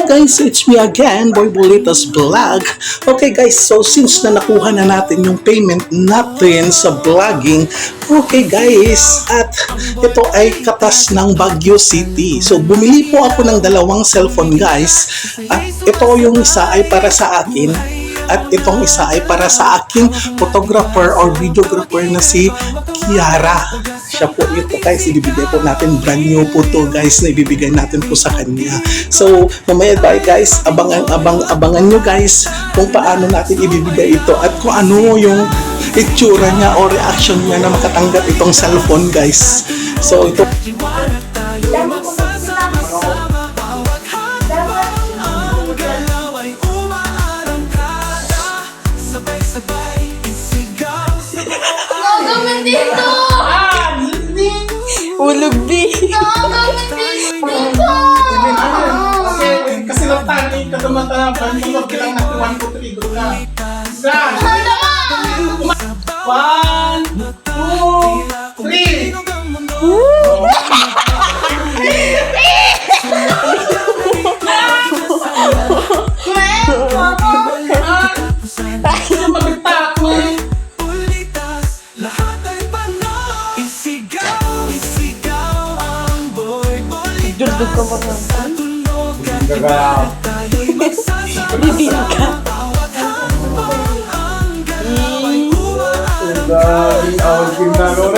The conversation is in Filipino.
Hi guys, it's me again, Boy Bolitas Vlog. Okay guys, so since na nakuha na natin yung payment natin sa vlogging, okay guys, at ito ay katas ng Baguio City. So bumili po ako ng dalawang cellphone guys, at ito yung isa ay para sa akin, at itong isa ay para sa aking photographer or videographer na si Kiara. Siya po ito guys, ibibigay po natin, brand new po to guys, na ibibigay natin po sa kanya. So mamaya bye guys, abangan nyo guys kung paano natin ibibigay ito at kung ano yung itsura niya o reaction niya na makatanggap itong cellphone guys. So ito dito! Ulog di. kasi natani ka tumatanapan tulog kilang natin 1, 2, 3 group na. 1, 2, 3. Dudog ka mo lang. Bibig ka. Awal pinta ko.